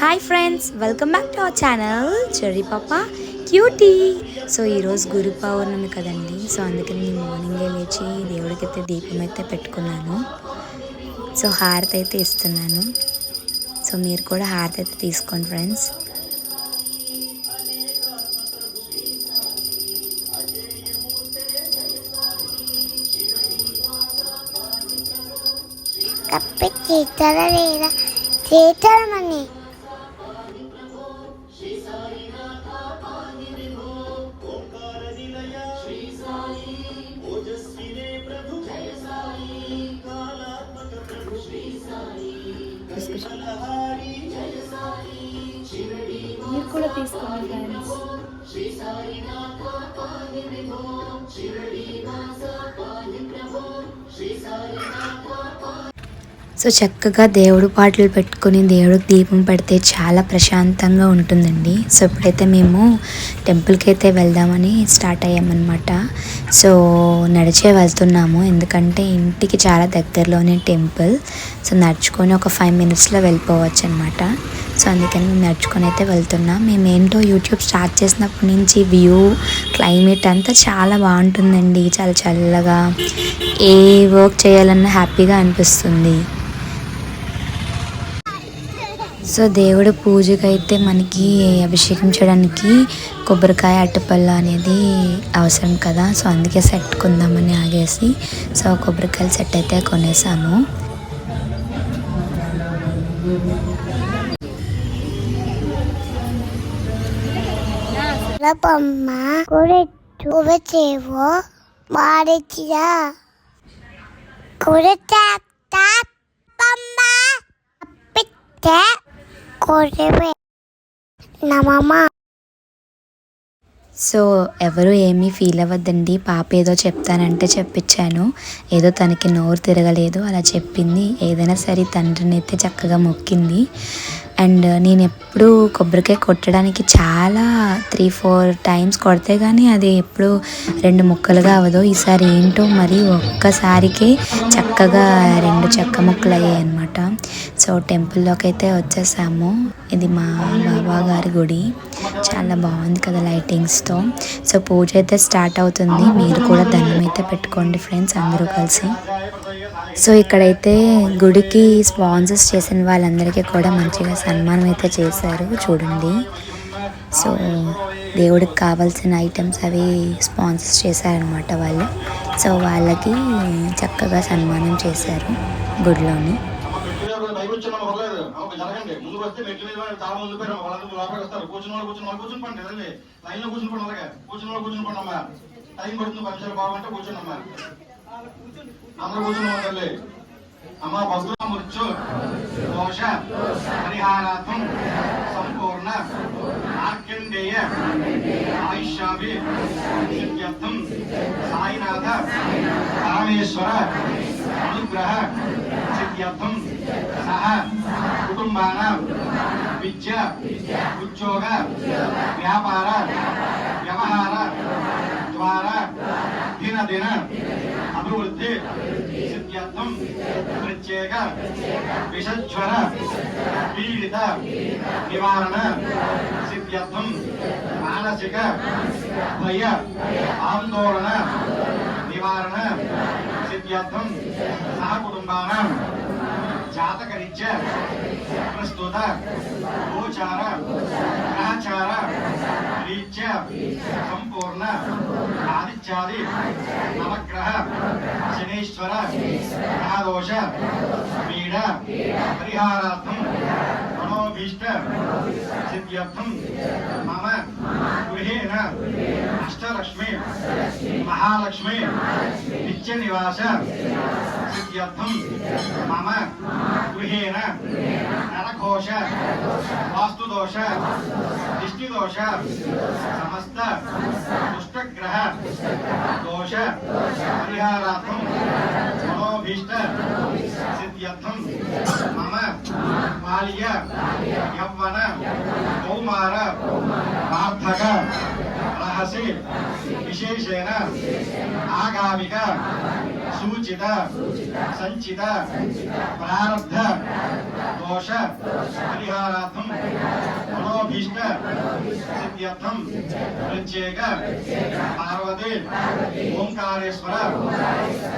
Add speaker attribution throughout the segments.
Speaker 1: Hi friends, welcome back to our channel cherry పాప cutie. So ఈరోజు గురు పౌర్ణమి కదండి. So అందుకని నేను మార్నింగే లేచి దేవుడికైతే దీపం అయితే పెట్టుకున్నాను. సో హారతి అయితే ఇస్తున్నాను. సో మీరు కూడా హారతి అయితే తీసుకోండి ఫ్రెండ్స్.
Speaker 2: చేతారమని
Speaker 1: మీరు కూడా తీసుకోండి ఫ్రెండ్స్. సో చక్కగా దేవుడు పాటలు పెట్టుకొని దేవుడికి దీపం పెడితే చాలా ప్రశాంతంగా ఉంటుందండి. సో ఇప్పుడైతే మేము టెంపుల్కి అయితే వెళ్దామని స్టార్ట్ అయ్యామన్నమాట. సో నడిచే వెళ్తున్నాము, ఎందుకంటే ఇంటికి చాలా దగ్గరలోనే టెంపుల్. సో నడుచుకొని ఒక 5 minutesలో వెళ్ళిపోవచ్చు అనమాట. సో అందుకని మేము నడుచుకొని అయితే వెళ్తున్నాం. మేము ఏంటో యూట్యూబ్ స్టార్ట్ చేసినప్పటి నుంచి వ్యూ, క్లైమేట్ అంతా చాలా బాగుంటుందండి. చాలా చల్లగా, ఏ వర్క్ చేయాలన్నా హ్యాపీగా అనిపిస్తుంది. సో దేవుడు పూజకి అయితే మనకి అభిషేకం చేయడానికి కొబ్బరికాయ, అరటిపళ్ళు అనేది అవసరం కదా. సో అందుకే సెట్ కొందామని ఆగేసి సో కొబ్బరికాయలు సెట్ అయితే కొనేసాము. సో ఎవరు ఏమీ ఫీల్ అవ్వద్దండి. పాప ఏదో చెప్తానంటే చెప్పించాను, ఏదో తనకి నోరు తిరగలేదు అలా చెప్పింది. ఏదైనా సరే తండ్రిని అయితే చక్కగా మొక్కింది. అండ్ నేను ఎప్పుడు కొబ్బరికాయ కొట్టడానికి చాలా 3-4 times కొడితే కానీ అది ఎప్పుడు 2 ముక్కలుగా అవ్వదు. ఈసారి ఏంటో మరి ఒక్కసారికే చక్కగా 2 చెక్క ముక్కలు అయ్యాయి అనమాట. సో టెంపుల్లోకి అయితే వచ్చేసాము. ఇది మా బాబా గారి గుడి, చాలా బాగుంది కదా లైటింగ్స్తో. సో పూజ అయితే స్టార్ట్ అవుతుంది. మీరు కూడా దండం అయితే పెట్టుకోండి ఫ్రెండ్స్, అందరూ కలిసి. సో ఇక్కడైతే గుడికి స్పాన్సర్స్ చేసిన వాళ్ళందరికీ కూడా మంచిగా సన్మానం అయితే చేశారు చూడండి. సో దేవుడికి కావాల్సిన ఐటమ్స్ అవి స్పాన్సర్స్ చేశారనమాట వాళ్ళు. సో వాళ్ళకి చక్కగా సన్మానం చేశారు గుడిలోని.
Speaker 3: అందరూ కూర్చుని అమ్మ భక్తుల మృత్యు దోష పరిహారార్థం సంపూర్ణ మార్కండేయ ఆయుష్యాభి సిద్ధ్యర్థం సాయినాథ పరమేశ్వర అనుగ్రహ సిద్ధ్యర్థం సహ కుటుంబాన విద్య ఉద్యోగ వ్యాపార వ్యవహార ద్వారా దినదిన అభివృద్ధి సిద్ధ్యర్థం ప్రత్యేక విషజ్వర పీడిత నివారణ సిద్ధ్యర్థం మానసిక భయ ఆందోళన నివారణ సిద్ధ్యర్థం సహకుటుంబాన జాతకరీత్య ప్రస్తుత గోచార గ్రహచార రీత్య సంపూర్ణ ఆదిత్యాది నవగ్రహ శనేశ్వర గ్రహదోష పీడ పరిహారార్థం మనోభీష్ట సిద్ధ్యర్థం మమ గృహేణ అష్టలక్ష్మి మహాలక్ష్మి నిత్య నివాస సిద్ధ్యర్థం మమ గృహేణ నరఘోష వాస్తుదోష దిష్టిదోష సమస్త దుష్టగ్రహ దోష పరిహారార్థం మనోభీష్ట సిద్ధ్యర్థం మమ బాల్య యవ్వన కౌమార వార్ధక రహసి విశేషేణ ఆగామిక సూచిత సంచిత ప్రారబ్ధ దోష పరిహారార్థం మనోभीष्ट सिद्ध्यर्थम प्रत्येक पार्वती ओंकारेश्वर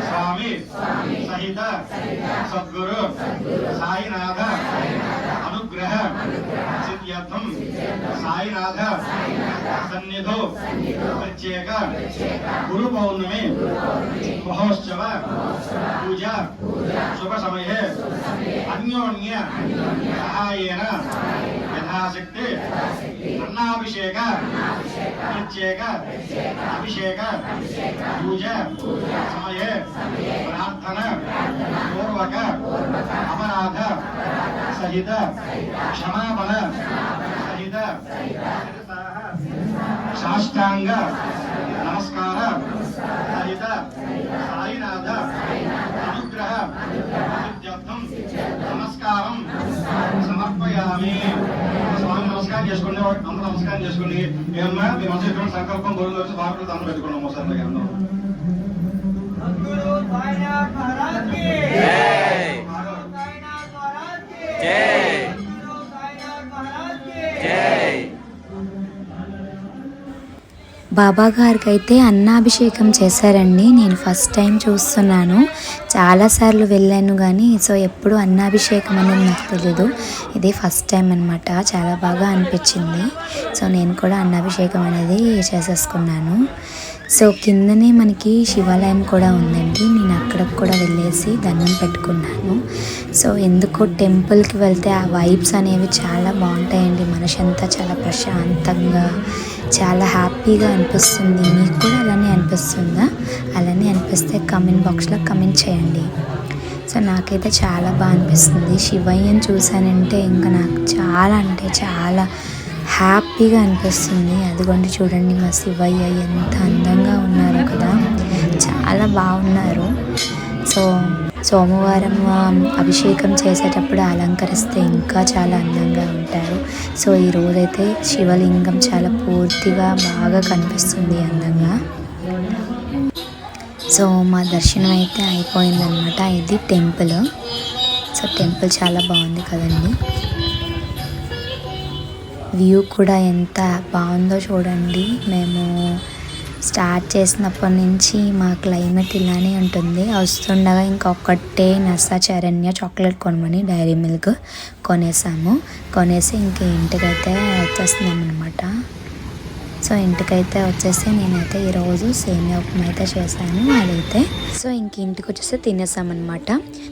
Speaker 3: स्वामी सहित सद्गुरु साईनाथ अनुग्रह सिद्ध्यर्थम साईनाथ सन्निधो प्रत्येक गुरु पौर्णमी महोत्सव पूजा शुभ समय अन्योन्य सहायेन यथाशक्ति अन्नाभिषेक प्रत्येक अभिषेक पूजा समय प्रार्थना पूर्वक अपराध सहित क्षमापण सहित साष्टांग नमस्कार सहित साईनाथ अनुग्रह सिद्ध्यर्थम नमस्कारं समर्पयामि। स्वामी नमस्कार చేసుకోండి అందరూ నమస్కారం చేసుకోండి ఏమన్నా మీ మనసులో సంకల్పం కోరుకుని వచ్చి బాబులు దానం పెట్టుకున్నాం ఒకసారి అందరూ
Speaker 4: గురు సాయినాథ్ మహారాజ్ కి జై గురు సాయినాథ్ మహారాజ్ కి జై గురు సాయినాథ్ మహారాజ్ కి జై
Speaker 1: బాబా గారికి అయితే అన్నాభిషేకం చేశారండి. నేను ఫస్ట్ టైం చూస్తున్నాను, చాలాసార్లు వెళ్ళాను కానీ సో ఎప్పుడు అన్నాభిషేకం అనేది నాకు తెలీదు. ఇది ఫస్ట్ టైం అనమాట. చాలా బాగా అనిపించింది. సో నేను కూడా అన్నాభిషేకం అనేది చేసేసుకున్నాను. సో కిందనే మనకి శివాలయం కూడా ఉందండి. నేను అక్కడికి కూడా వెళ్ళేసి దండం పెట్టుకున్నాను. సో ఎందుకో టెంపుల్కి వెళ్తే ఆ వైబ్స్ అనేవి చాలా బాగుంటాయండి. మనసు అంతా చాలా ప్రశాంతంగా చాలా హ్యాపీగా అనిపిస్తుంది. మీకు కూడా అలానే అనిపిస్తుందా? అలానే అనిపిస్తే కమెంట్ బాక్స్లో కమెంట్ చేయండి. సో నాకైతే చాలా బాగా అనిపిస్తుంది. శివయ్యని చూశానంటే ఇంకా నాకు చాలా అంటే చాలా హ్యాపీగా అనిపిస్తుంది. అదిగోండి చూడండి మా శివయ్య ఎంత అందంగా ఉన్నారో కదా, చాలా బాగున్నారు. సో సోమవారం అభిషేకం చేసేటప్పుడు అలంకరిస్తే ఇంకా చాలా అందంగా ఉంటారు. సో ఈరోజైతే శివలింగం చాలా పూర్తిగా బాగా కనిపిస్తుంది అందంగా. సో మా దర్శనం అయితే అయిపోయిందనమాట. ఇది టెంపుల్. సో టెంపుల్ చాలా బాగుంది కదండి. వ్యూ కూడా ఎంత బాగుందో చూడండి. మేము స్టార్ట్ చేసినప్పటి నుంచి మా క్లైమేట్ ఇలానే ఉంటుంది. వస్తుండగా ఇంకొకటే నర్సాచరణ్య చాక్లెట్ కొనమని డైరీ మిల్క్ కొనేసి ఇంక ఇంటికైతే వచ్చేస్తున్నాం అనమాట. సో ఇంటికైతే వచ్చేసి నేనైతే ఈరోజు సేమియా ఉప్మా అయితే చేశాను. అదైతే సో ఇంక ఇంటికి వచ్చేసి తినేసామన్నమాట.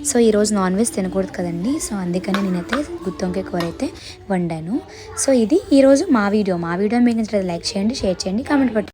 Speaker 1: సో ఈరోజు నాన్ వెజ్ తినకూడదు కదండి. సో అందుకని నేనైతే గుత్తొంకాయ కూర అయితే వండాను. సో ఇది ఈరోజు మా వీడియో మీకు నచ్చినట్లయితే లైక్ చేయండి, షేర్ చేయండి, కామెంట్ పెట్టండి.